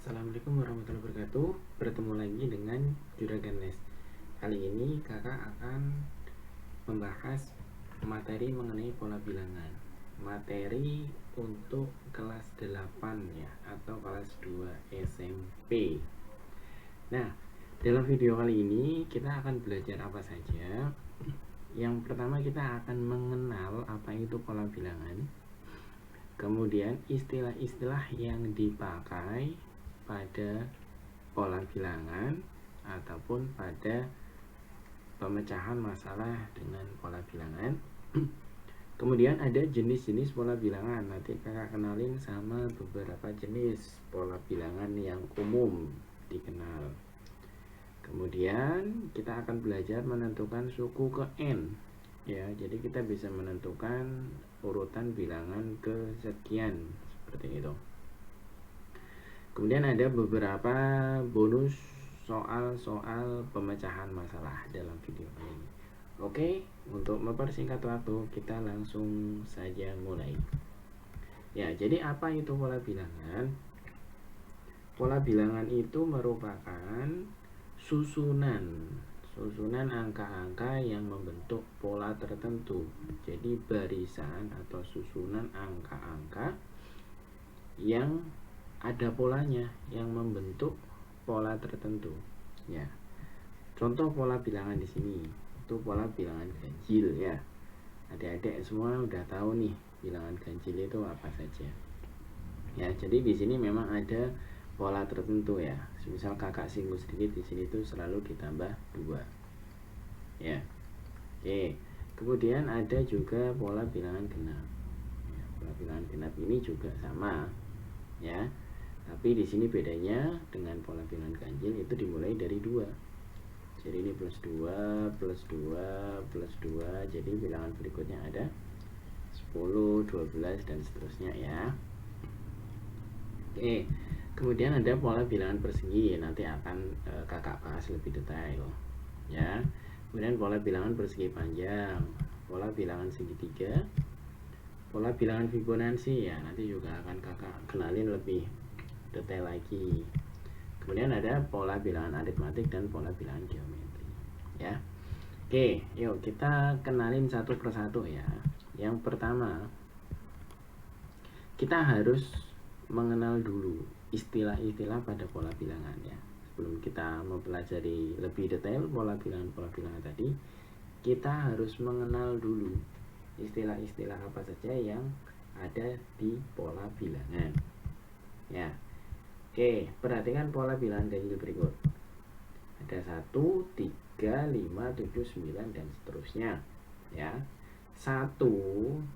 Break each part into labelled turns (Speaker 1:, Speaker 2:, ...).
Speaker 1: Assalamualaikum warahmatullahi wabarakatuh. Bertemu lagi dengan Juragan Les. Kali ini kakak akan membahas materi mengenai pola bilangan. Materi untuk kelas 8 ya, atau kelas 2 SMP. Nah, dalam video kali ini kita akan belajar apa saja. Yang pertama kita akan mengenal apa itu pola bilangan. Kemudian istilah-istilah yang dipakai pada pola bilangan ataupun pada pemecahan masalah dengan pola bilangan. Kemudian ada jenis-jenis pola bilangan. Nanti kakak kenalin sama beberapa jenis pola bilangan yang umum dikenal. Kemudian kita akan belajar menentukan suku ke N ya, jadi kita bisa menentukan urutan bilangan kesekian seperti itu. Kemudian ada beberapa bonus soal-soal pemecahan masalah dalam video ini. Oke, untuk mempersingkat waktu kita langsung saja mulai. Ya, jadi apa itu pola bilangan? Pola bilangan itu merupakan susunan angka-angka yang membentuk pola tertentu. Jadi barisan atau susunan angka-angka yang ada polanya, yang membentuk pola tertentu. Ya, contoh pola bilangan di sini itu pola bilangan ganjil ya. Adik-adik semua udah tahu nih bilangan ganjil itu apa saja. Ya, jadi di sini memang ada pola tertentu ya. Misal kakak singgung sedikit di sini tuh selalu ditambah 2. Ya. Oke. Kemudian ada juga pola bilangan genap. Ya, pola bilangan genap ini juga sama. Ya. Tapi di sini bedanya dengan pola bilangan ganjil itu dimulai dari 2. Jadi ini plus 2, plus 2, plus 2. Jadi bilangan berikutnya ada 10, 12 dan seterusnya ya. Oke. Kemudian ada pola bilangan persegi, nanti akan kakak bahas lebih detail ya. Kemudian pola bilangan persegi panjang, pola bilangan segitiga, pola bilangan Fibonacci ya, nanti juga akan kakak kenalin lebih detail lagi. Kemudian ada pola bilangan aritmatik dan pola bilangan geometri ya. Oke, yuk kita kenalin satu persatu ya. Yang pertama, kita harus mengenal dulu istilah-istilah pada pola bilangan ya. Sebelum kita mempelajari lebih detail pola bilangan tadi, kita harus mengenal dulu istilah-istilah apa saja yang ada di pola bilangan ya. Oke, perhatikan pola bilangan ganjil berikut. Ada 1, 3, 5, 7, 9 dan seterusnya ya. 1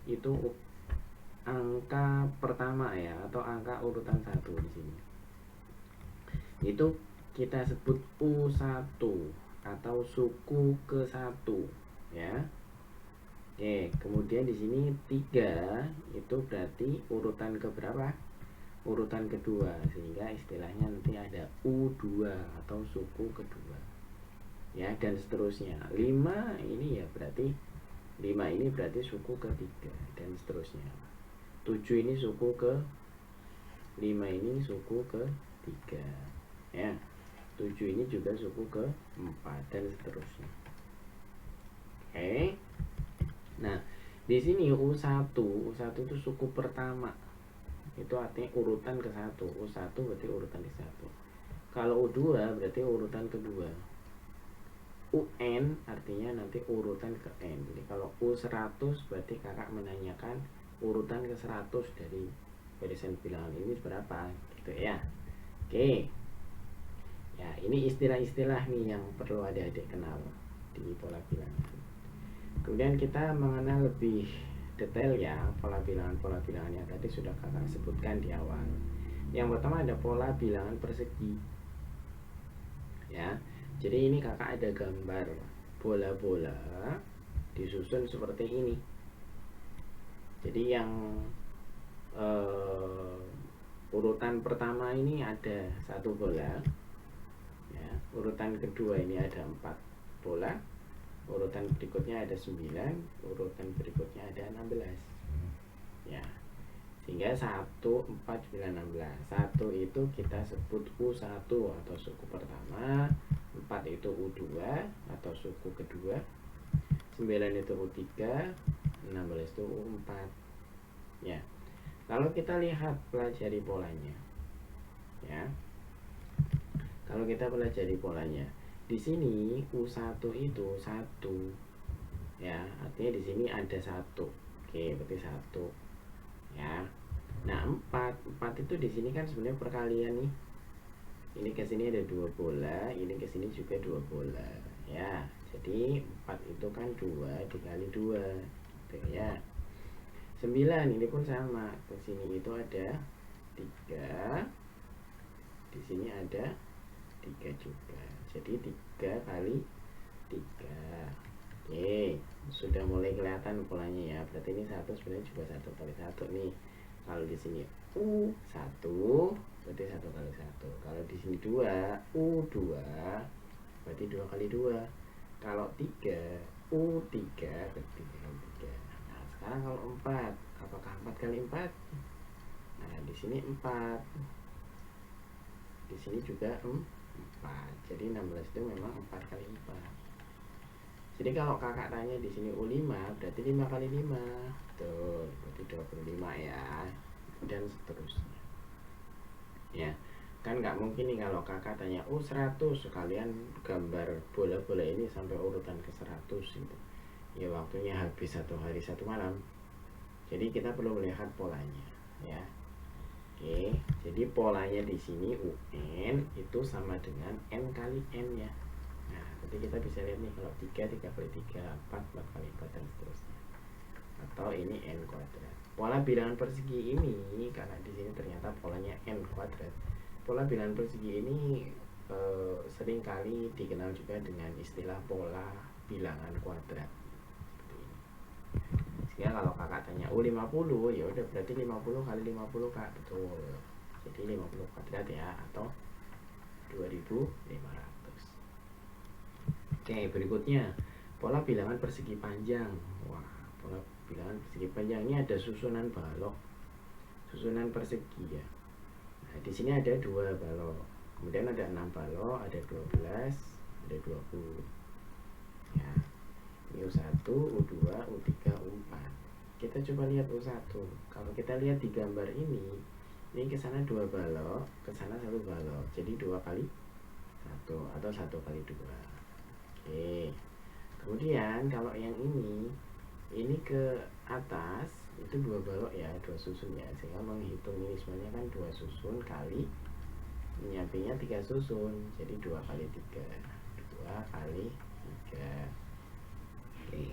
Speaker 1: itu angka pertama ya, atau angka urutan 1 di sini. Itu kita sebut U1 atau suku ke-1 ya. Oke, kemudian di sini 3 itu berarti urutan ke berapa? Urutan kedua, sehingga istilahnya nanti ada U2 atau suku kedua. Ya, dan seterusnya. 5 ini ya berarti 5 ini berarti suku ketiga dan seterusnya. 7 ini suku ke 5 ini suku ke 3 ya. 7 ini juga suku ke 4 dan seterusnya. Oke. Nah, di sini U1 itu suku pertama. Itu artinya urutan ke-1. U1 berarti urutan ke-1. Kalau U2 berarti urutan kedua. UN artinya nanti urutan ke N. Jadi kalau U100 berarti kakak menanyakan urutan ke-100 dari barisan bilangan ini berapa gitu ya. Oke. Ya, ini istilah-istilah nih yang perlu adik-adik kenal di pola bilangan. Kemudian kita mengenal lebih detail ya pola bilangan yang tadi sudah kakak sebutkan di awal. Yang pertama ada pola bilangan persegi. Ya. Jadi ini kakak ada gambar bola-bola disusun seperti ini. Jadi yang urutan pertama ini ada 1 bola ya. Urutan kedua ini ada 4 bola. Urutan berikutnya ada 9. Urutan berikutnya ada 16 ya. Sehingga 1, 4, 9, 16. 1 itu kita sebut U1 atau suku pertama, 4 itu U2 atau suku kedua, 9 itu U3, 16 itu U4. Ya. Kalau kita lihat pelajari polanya. Ya. Kalau kita pelajari polanya, di sini U1 itu 1. Ya, artinya di sini ada 1. Oke, berarti 1. Ya. Nah, 4 itu di sini kan sebenarnya perkalian nih. Ini ke sini ada 2 bola, ini ke sini juga 2 bola. Ya, jadi 4 itu kan 2 dikali 2. Gitu ya. 9 ini pun sama. Ke sini itu ada 3. Di sini ada 3 juga. Jadi 3 kali 3. Oke, sudah mulai kelihatan polanya ya. Berarti ini 1 sebenarnya juga 1 kali 1 nih. Kalau di sini U1 berarti 1 kali 1. Kalau di sini 2, U2 berarti 2 kali 2. Kalau 3, U3 berarti 3 kali 3. Nah, sekarang kalau 4, apakah 4 kali 4? Nah, di sini 4. Di sini juga 4. Jadi 16 itu memang 4 kali 4. Jadi kalau kakak tanya di sini U5 berarti 5 kali 5. Betul, berarti 25 ya. Dan seterusnya. Ya. Kan nggak mungkin nih kalau kakak tanya U100 sekalian gambar bola-bola ini sampai urutan ke 100 gitu. Ya waktunya habis 1 hari 1 malam. Jadi kita perlu melihat polanya ya. Oke, jadi polanya di sini UN itu sama dengan N kali N ya. Nah, jadi kita bisa lihat nih kalau 3 kali 3, 4 kali 4 dan seterusnya. Atau ini N kuadrat. Pola bilangan persegi ini karena di sini ternyata polanya N kuadrat. Pola bilangan persegi ini sering kali dikenal juga dengan istilah pola bilangan kuadrat. Sehingga kalau kakak tanya U50 ya udah berarti 50 kali 50 Kak. Betul. Jadi 50 kuadrat ya atau 2500. Oke, berikutnya pola bilangan persegi panjang. Wah, pola bilangan persegi panjang ini ada susunan balok. Susunan persegi ya. Nah, di sini ada 2 balok. Kemudian ada 6 balok, ada 12, ada 20. Ya. Ini U1, U2, U3, U4. Kita coba lihat U1. Kalau kita lihat di gambar ini ke sana 2 balok, ke sana 1 balok. Jadi 2 kali 1 atau 1 kali 2. Oke. Kemudian kalau yang ini ke atas itu 2 balok ya, 2 susun ya. Sehingga menghitung ini sebenarnya kan 2 susun kali menyampingnya 3 susun. Jadi 2 kali 3. 2 kali 3. Oke.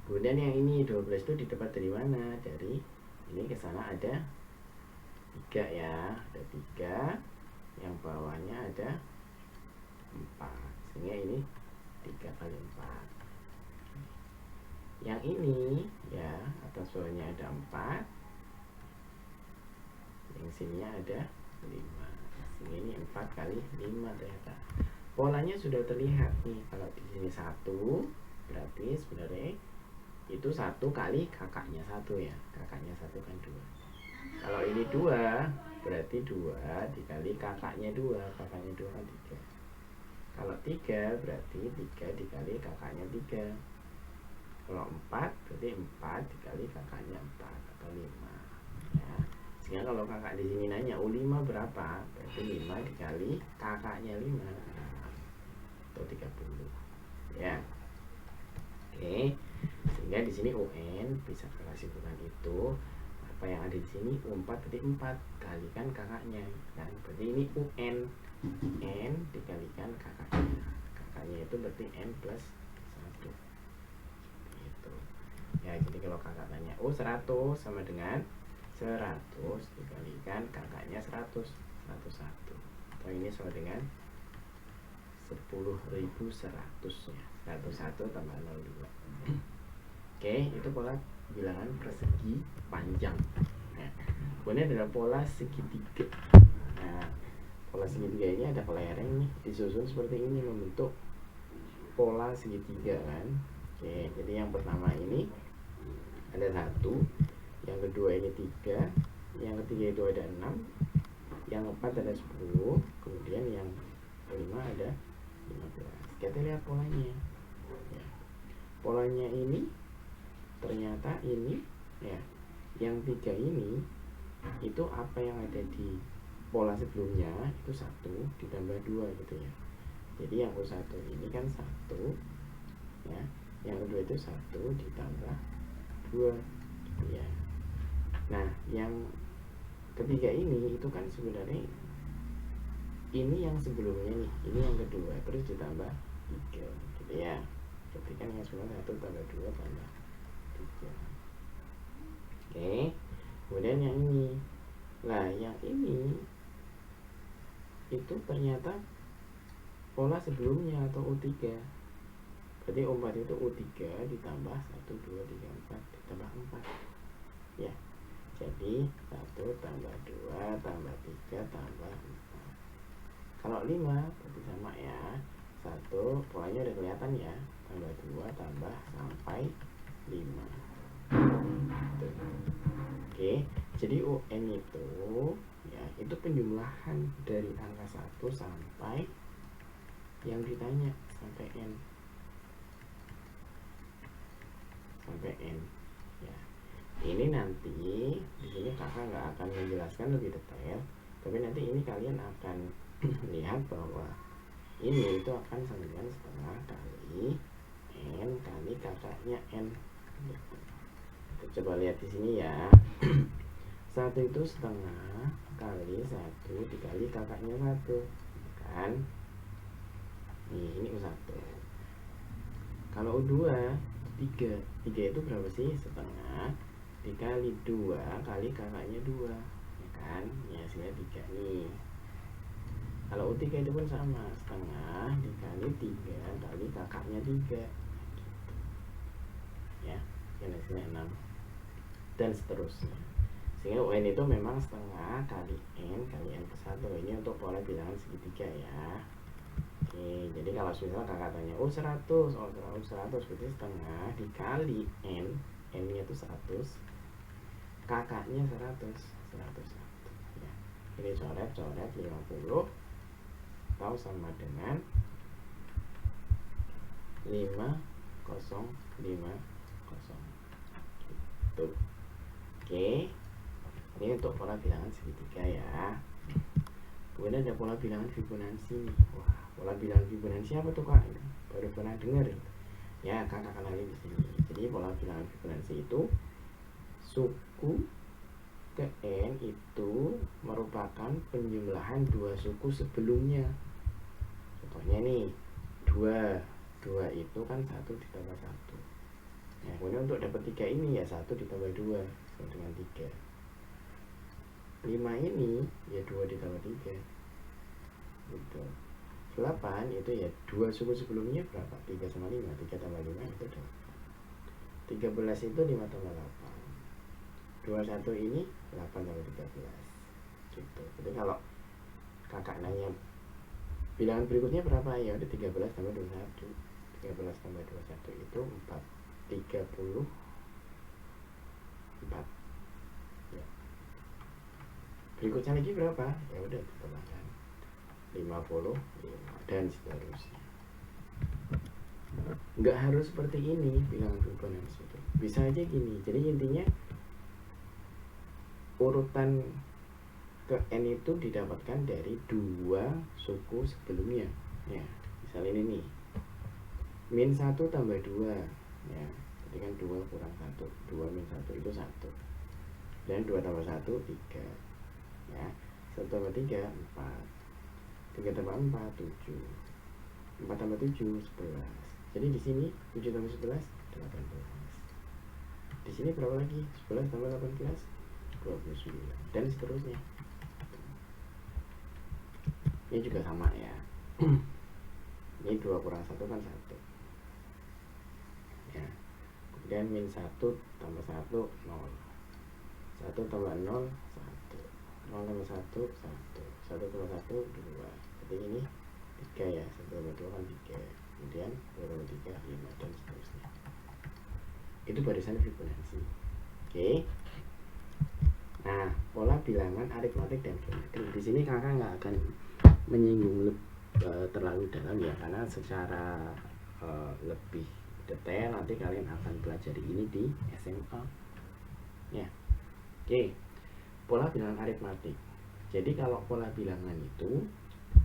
Speaker 1: Kemudian yang ini 12 itu didapat dari mana? Dari ini ke sana ada 3 ya, ada 3. Yang bawahnya ada 4. Sehingga ini 3 kali 4. Yang ini ya, atas bawahnya ada 4. Yang sininya ada 5. Sehingga ini 4 kali 5 ternyata. Polanya sudah terlihat nih. Kalau di sini 1 berarti sebenarnya itu 1 kali kakaknya 1 ya. Kakaknya 1 kan 2. Kalau ini 2 berarti 2 dikali kakaknya 2. Kakaknya 2 kan 3. Kalau 3 berarti 3 dikali kakaknya 3. Kalau 4 berarti 4 dikali kakaknya 4 atau 5 ya. Sehingga kalau kakak di sini nanya U5 berapa? Berarti 5 dikali kakaknya 5 atau 30 ya. Oke, sehingga di sini UN bisa kita simpulkan itu apa yang ada di sini U4 berarti 4 kalikan kakaknya kan, berarti ini UN N dikalikan kakaknya itu berarti N plus 1 gitu ya. Jadi kalau kakak tanya 100 sama dengan 100 dikalikan kakaknya 100, 101 atau ini sama dengan 10.100 ya. 101 tambah 02. Oke, itu pola bilangan persegi panjang. Nah, kemudian ada pola segitiga. Nah, pola segitiga ini ada kelereng nih, disusun seperti ini membentuk pola segitiga kan. Oke, jadi yang pertama ini ada 1, yang kedua ini 3, yang ketiga itu ada 6, yang keempat ada 10, kemudian yang kelima ada 15. Kita lihat polanya ya. Polanya ini ternyata ini ya, yang 3 ini itu apa yang ada di pola sebelumnya itu 1 ditambah 2 gitu ya. Jadi yang U1 ini kan 1 ya, yang kedua itu 1 ditambah 2 gitu ya. Nah yang ketiga ini itu kan sebenarnya ini yang sebelumnya nih, ini yang kedua terus ditambah 3 gitu ya. Berarti kan yang sebenarnya 1 tambah 2 tambah 3. Oke, kemudian yang ini, nah yang ini itu ternyata pola sebelumnya atau U3. Berarti U4 itu U3 ditambah 1, 2, 3, 4 ditambah 4 ya. Jadi 1 tambah 2 tambah 3 tambah 4. Kalau 5 berarti sama ya, 1 polanya udah kelihatan ya, tambah 2 tambah sampai 5. Tuh. Oke, jadi UN itu ya, itu penjumlahan dari angka 1 sampai yang ditanya sampai N. Sampai N ya. Ini nanti di sini kakak nggak akan menjelaskan lebih detail, tapi nanti ini kalian akan lihat bahwa ini itu akan sama setengah kali N kali kakaknya N. Kita coba lihat di sini ya. 1 itu setengah kali 1 dikali kakaknya 1 kan. Nih ini U1. Kalau U2 3 itu berapa sih? Setengah dikali 2 kali kakaknya 2 ya kan, ya hasilnya 3 nih. Kalau U3 itu pun sama, setengah dikali 3 kali kakaknya 3 ya, yang hasilnya 6 dan seterusnya. Sehingga UN itu memang setengah kali N kali N+1. Ini untuk pola bilangan segitiga ya. Oke, jadi kalau misalnya kakak tanya U100, U100 berarti setengah dikali N, N-nya itu 100, kakaknya 100 ya. Ini coret 50 atau sama dengan 5050 gitu. Oke, ini untuk pola bilangan segitiga ya. Kemudian ada pola bilangan Fibonacci nih. Wah, pola bilangan Fibonacci apa tuh kak? Baru pernah dengar ya, kakak kenalin di sini. Jadi pola bilangan Fibonacci itu suku ke N itu merupakan penjumlahan 2 suku sebelumnya. Contohnya nih 2 itu kan 1 ditambah 1 ya. Kemudian untuk dapat 3 ini ya 1 ditambah 2 sama dengan 3. 5 ini ya 2 ditambah 3 gitu. 8 itu ya 2 suku sebelumnya berapa? 3 sama 5, 3 tambah 5 itu 8. 13 itu 5 tambah 8. 21 ini 8 tambah 13 gitu. Jadi kalau kakak nanya bilangan berikutnya berapa, ya udah 13 tambah 21. 13 tambah 21 itu 34 ya. Berikutnya lagi berapa? Ya udah ditambahkan 55 dan seterusnya. Nggak harus seperti ini bilangan Fibonacci itu. Bisa aja gini. Jadi intinya urutan ke N itu didapatkan dari 2 suku sebelumnya ya. Misalnya ini nih, min 1 tambah 2 ya, jadi kan 2 kurang 1, 2 min 1 itu 1, dan 2 tambah 1 3 ya, 1 tambah 3 4, 3 tambah 4 7, 4 tambah 7 11. Jadi di sini 7 tambah 11 18. Di sini berapa lagi? 11 tambah 18 29 dan seterusnya. Ini juga sama ya. Ini 2 kurang 1 kan 1 ya. Kemudian min 1 tambah 1 0, 1 tambah 0 1, 0 tambah 1 1, 1 tambah 1 2. Jadi ini 3 ya, 1 tambah 2 kan 3, kemudian 2 tambah 3 5 dan seterusnya. Itu barisan Fibonacci. Oke. Nah, pola bilangan aritmatik dan geometri. Di sini kakak nggak akan menyinggung terlalu dalam ya, karena secara lebih detail nanti kalian akan pelajari ini di SMA. Ya, oke. Pola bilangan aritmatik. Jadi kalau pola bilangan itu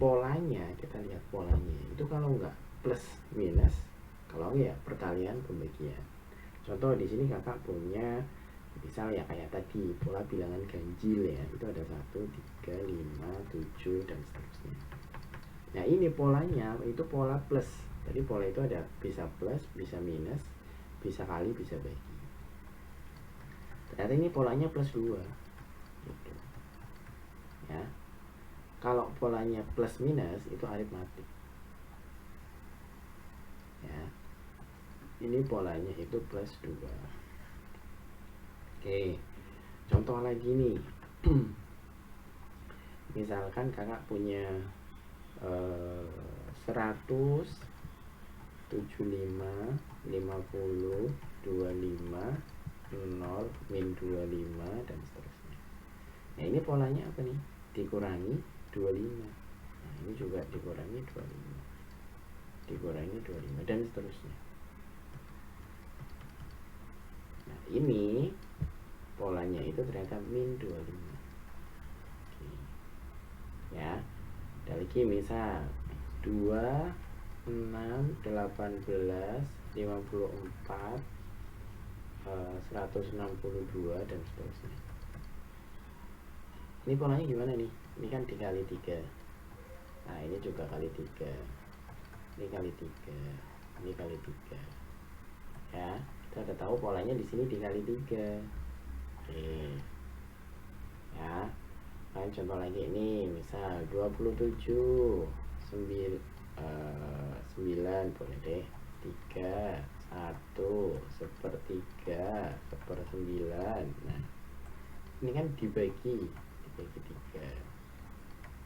Speaker 1: polanya, kita lihat polanya itu kalau nggak plus minus, kalau ya perkalian pembagian. Contoh di sini kakak punya misal ya kayak tadi pola bilangan ganjil ya, itu ada 1, 3, 5, 7 dan seterusnya. Nah ini polanya itu pola plus. Jadi pola itu ada bisa plus, bisa minus, bisa kali, bisa bagi. Ternyata ini polanya plus 2 gitu. Ya, kalau polanya plus minus itu aritmatik ya, ini polanya itu plus 2. Oke, contoh lagi nih. Misalkan kakak punya 100, 75, 50, 25, 0, min 25 dan seterusnya. Nah ini polanya apa nih? Dikurangi 25. Nah ini juga dikurangi 25, dikurangi 25 dan seterusnya. Nah ini polanya itu ternyata min 25. Oke. Ya, ada lagi misal 2, 6, 18, 54, 162 dan seterusnya. Ini polanya gimana nih? Ini kan dikali 3. Nah ini juga kali 3. Ini kali 3. Ini kali 3. Ya, kita udah tahu polanya di sini dikali 3. Oke. Ya. Lain contoh lagi ini, misal 27, 9 boleh deh, 3, 1, 1/3, 1/9. Nah ini kan dibagi 3,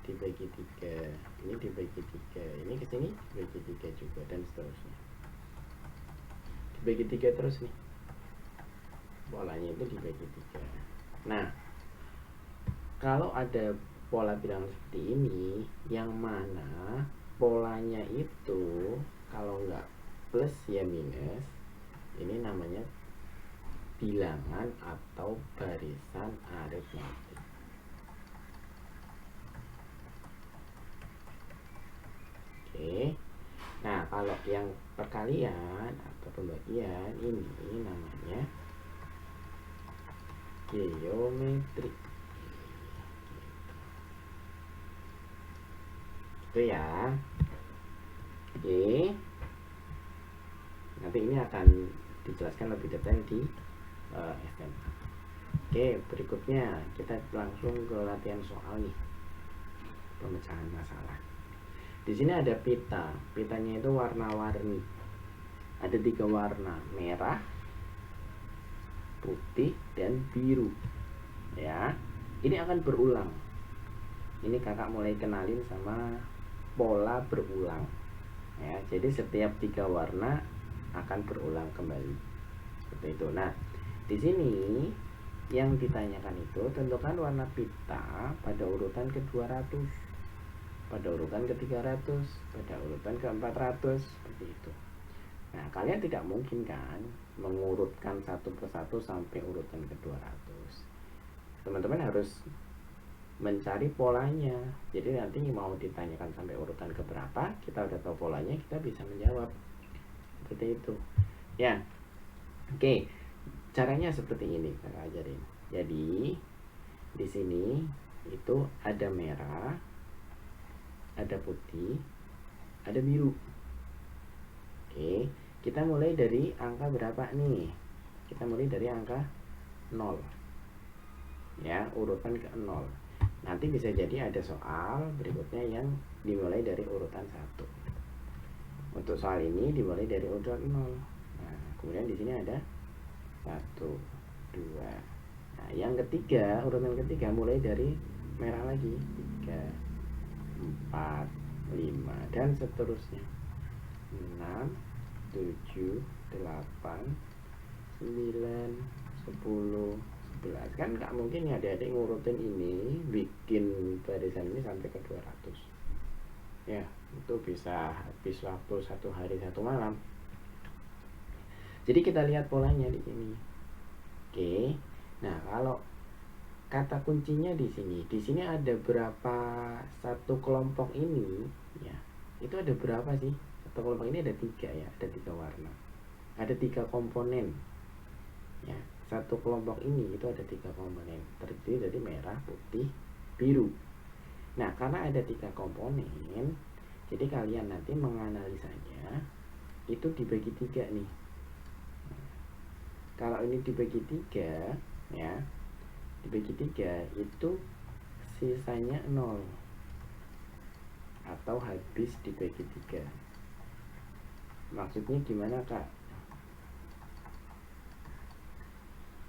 Speaker 1: dibagi 3, ini dibagi 3, ini kesini dibagi 3 juga dan seterusnya, dibagi 3 terus nih, polanya itu dibagi 3. Nah kalau ada pola bilangan seperti ini, yang mana polanya itu kalau nggak plus ya minus, ini namanya bilangan atau barisan aritmatik. Oke. Nah kalau yang perkalian atau pembagian ini namanya geometri. Itu ya. Oke. Nanti ini akan dijelaskan lebih detail di SMA. Oke, berikutnya kita langsung ke latihan soal nih, pemecahan masalah. Di sini ada pita, pitanya itu warna-warni. Ada 3 warna, merah, putih, dan biru. Ya, ini akan berulang. Ini kakak mulai kenalin sama pola berulang. Ya, jadi setiap 3 warna akan berulang kembali. Seperti itu. Nah, di sini yang ditanyakan itu tentukan warna pita pada urutan ke-200, pada urutan ke-300, pada urutan ke-400, seperti itu. Nah, kalian tidak mungkin kan mengurutkan satu persatu sampai urutan ke-200. Teman-teman harus mencari polanya. Jadi nanti mau ditanyakan sampai urutan keberapa, kita udah tahu polanya, kita bisa menjawab. Seperti itu. Ya. Oke. Caranya seperti ini, saya ajarin. Jadi di sini itu ada merah, ada putih, ada biru. Oke, kita mulai dari angka berapa nih? Kita mulai dari angka 0. Ya, urutan ke 0. Nanti bisa jadi ada soal berikutnya yang dimulai dari urutan 1. Untuk soal ini dimulai dari urutan 0. Nah, kemudian di sini ada 1, 2. Nah, yang ketiga, urutan ketiga mulai dari merah lagi, 3, 4, 5 dan seterusnya, 6, 7, 8, 9, 10, 11. Kan nggak mungkin ya adik-adik ngurutin ini, bikin barisan ini sampai ke 200 ya, itu bisa habis waktu 1 hari 1 malam. Jadi kita lihat polanya di sini. Oke, nah kalau kata kuncinya di sini ada berapa satu kelompok ini ya, itu ada berapa sih? Satu kelompok ini ada 3 ya, ada 3 warna, ada 3 komponen ya. Satu kelompok ini itu ada 3 komponen, terdiri dari merah, putih, biru. Nah, karena ada 3 komponen, jadi kalian nanti menganalisanya itu dibagi 3 nih. Kalau ini dibagi 3 ya, dibagi 3 itu sisanya 0 atau habis dibagi 3. Maksudnya gimana, Kak?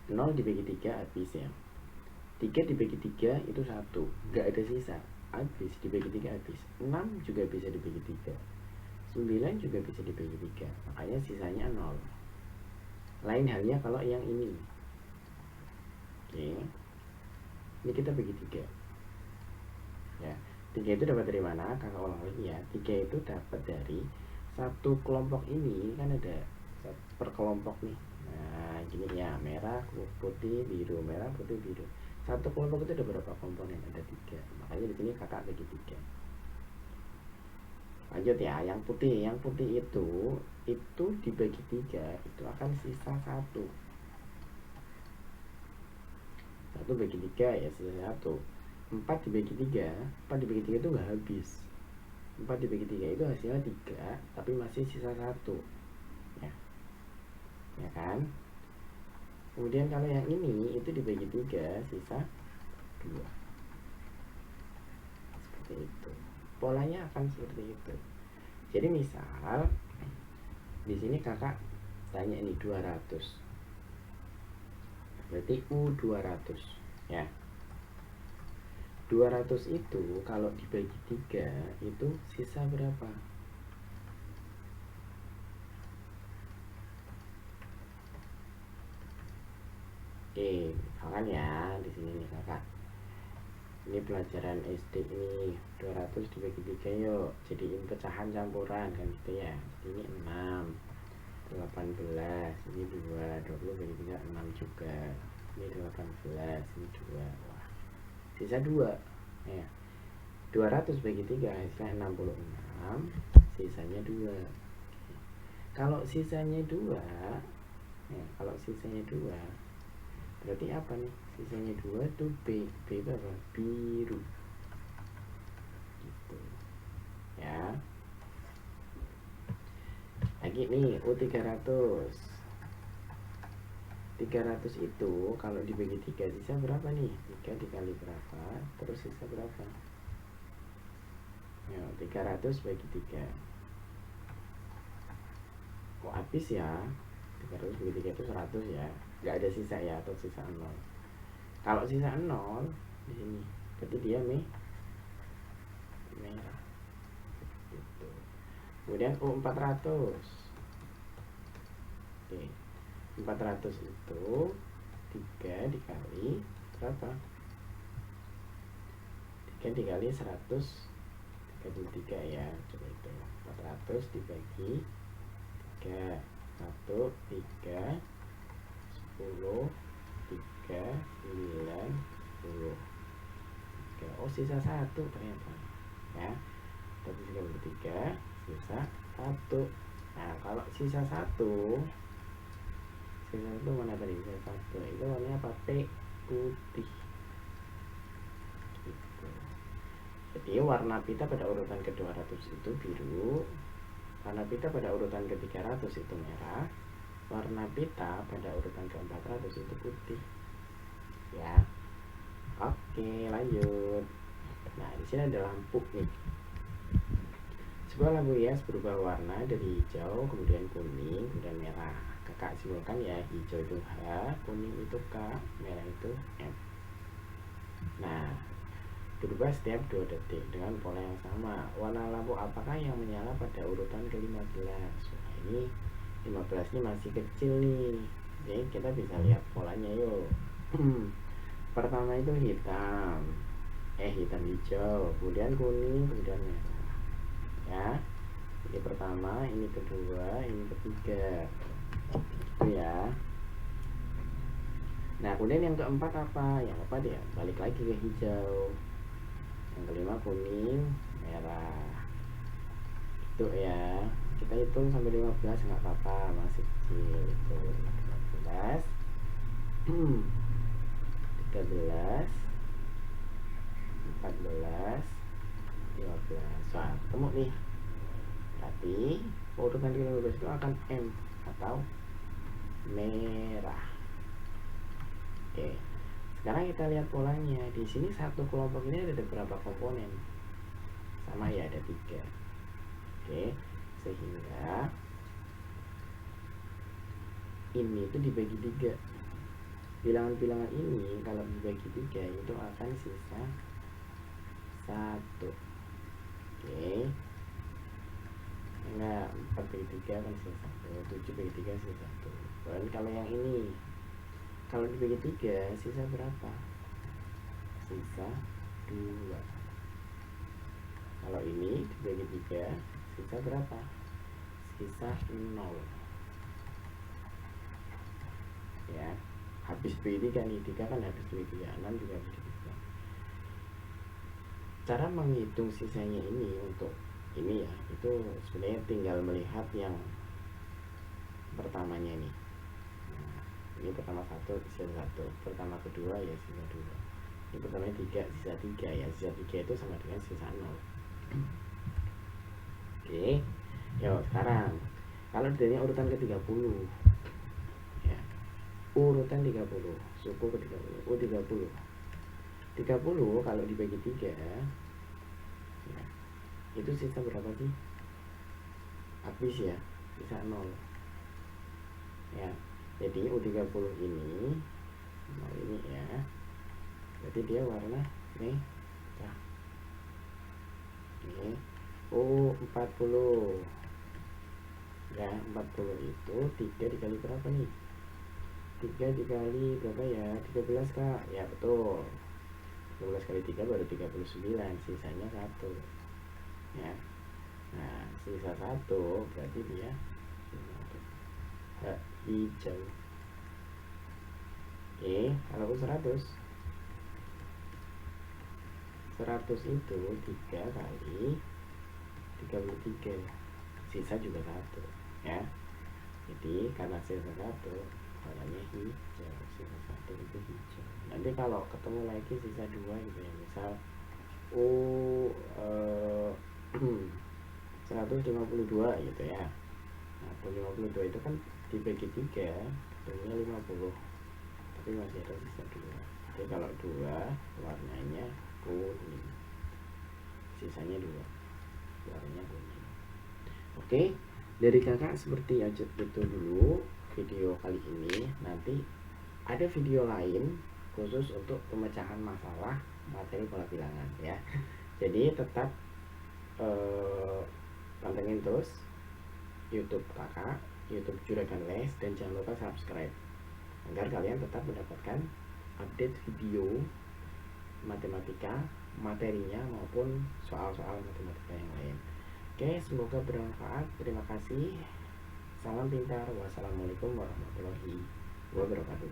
Speaker 1: 0 dibagi 3 habis ya. 3 dibagi 3 itu 1, gak ada sisa, habis dibagi 3 habis. 6 juga bisa dibagi 3, 9 juga bisa dibagi 3, makanya sisanya 0. Lain halnya kalau yang ini. Oke, ini kita bagi 3 ya. 3 itu dapat dari mana? Kakak ulang lagi ya. 3 itu dapat dari satu kelompok ini, kan ada per kelompok nih. Nah, gini ya, merah, putih, biru, merah, putih, biru. Satu kelompok itu ada berapa komponen? Ada 3. Makanya di sini kakak bagi 3. Lanjut ya, yang putih itu dibagi 3 itu akan sisa 1. 1 bagi 3 ya, sisa 1. 4 dibagi 3, 4 dibagi 3 itu nggak habis. 4 dibagi 3 itu hasilnya 3, tapi masih sisa 1 ya. Ya kan? Kemudian kalau yang ini itu dibagi 3, sisa 2. Seperti itu. Polanya akan seperti itu. Jadi misal di sini kakak tanya ini 200. Berarti U200 ya. 200 itu kalau dibagi 3 itu sisa berapa? Oke, misalkan ya di sini nih kakak. Ini pelajaran SD ini, 200 dibagi 3 yuk. Jadiin pecahan campuran kan gitu ya. Ini 6, 18, ini 2, 20 bagi 3 6 juga. Ini 18, ini 2. Wah, sisa 2 ya. 200 bagi 3 hasilnya 66, sisanya 2. Kalau sisanya 2 ya, kalau sisanya 2 berarti apa nih? Sisanya 2 itu B. B itu apa? Biru gitu ya. Lagi nih U300. 300 itu kalau dibagi 3 sisa berapa nih? 3 dikali berapa? Terus sisa berapa? Ya, 300 bagi 3. Kok habis ya? 300 bagi 3 itu 100 ya. Gak ada sisa ya, atau sisa 0. Kalau sisa 0 di sini, berarti dia merah. Gitu. Kemudian U400. Oke. 400 itu 3 dikali berapa? 3 dikali 133 ya. Coba itu 400 dibagi 3, 1, 3, 10, 3, 9, 10. Oh, sisa 1 ternyata ya. Tapi 33, sisa 1. Nah, kalau sisa 1, sisa itu mana tadi? Sisa 1 itu warnanya apa? Putih gitu. Jadi warna pita pada urutan ke-200 itu biru, warna pita pada urutan ke-300 itu merah, warna pita pada urutan ke-400 itu putih ya. Oke, lanjut. Nah, di sini ada lampu nih. Sebuah lampu hias berubah warna dari hijau, kemudian kuning, kemudian merah. Kakak simpulkan ya, hijau itu H, kuning itu K, merah itu M. Nah, berubah setiap 2 detik dengan pola yang sama. Warna lampu apakah yang menyala pada urutan ke-15? Nah, ini 15 ini masih kecil nih. Jadi kita bisa lihat polanya yuk. Pertama itu hitam, hitam hijau, kemudian kuning, kemudian merah. Ya, ini pertama, ini kedua, ini ketiga. Itu ya. Nah, kemudian yang keempat apa? Yang keempat ya balik lagi ke hijau. Yang kelima kuning, merah. Itu ya. Kita hitung sampai 15 nggak apa-apa, masih kecil. Itu 15, 13, 14, 15. Wah, ketemu nih. Berarti urutan 15 itu akan M atau merah. Oke. Sekarang kita lihat polanya. Di sini satu kelompok ini ada berapa komponen? Sama ya, ada 3. Oke. Sehingga ini itu dibagi 3. Bilangan-bilangan ini kalau dibagi 3 itu akan sisa 1. Oke. Enggak, 4 bagi 3 kan sisa 1, 7 bagi 3 sisa 1. Dan kalau yang ini, kalau dibagi 3 sisa berapa? Sisa 2. Kalau ini dibagi 3 sisa berapa? Sisa 0. Ya, habis bagi 3 nih, 3 kan habis bagi 3, 6 juga habis bagi 3. Cara menghitung sisanya ini untuk ini ya, itu sebenarnya tinggal melihat yang pertamanya nih. Nah, ini pertama 1 sisa 1, pertama kedua ya sisa 2, ini pertama 3 sisa 3 ya, sisa 3 itu sama dengan sisa 0. Oke. Yuk sekarang kalau ditanya urutan ke-30 ya, urutan 30, suku ke-30, 30 kalau dibagi 3 ya, itu sisa berapa sih? Habis ya, sisa 0 ya. Jadi U30 ini 0 ini ya, berarti dia warna merah. Oke. U40 ya, 40 itu 3 dikali berapa nih? 3 dikali berapa ya? 13 kak? Ya betul, 13 kali 3 baru 39, sisanya 1 ya. Nah, sisa 1 berarti dia hijau. Kalau 100 itu 3 kali 33, sisa juga 1 ya. Jadi karena sisa 1 warnanya hijau, sisa 1 itu hijau. Nanti kalau ketemu lagi sisa 2 gitu ya, misal 152 gitu ya. Nah, 152 itu kan dibagi 3 ketemunya 50, tapi masih ada sisa 2. Jadi kalau 2 warnanya kuning, sisanya 2 warnanya kuning. Oke, dari kakak seperti aja itu dulu video kali ini. Nanti ada video lain khusus untuk pemecahan masalah materi pola bilangan ya. Jadi tetap pantengin terus YouTube kakak, YouTube Juragan Les, dan jangan lupa subscribe agar kalian tetap mendapatkan update video matematika, materinya maupun soal-soal matematika yang lain. Oke, semoga bermanfaat. Terima kasih. Salam pintar. Wassalamualaikum warahmatullahi wabarakatuh.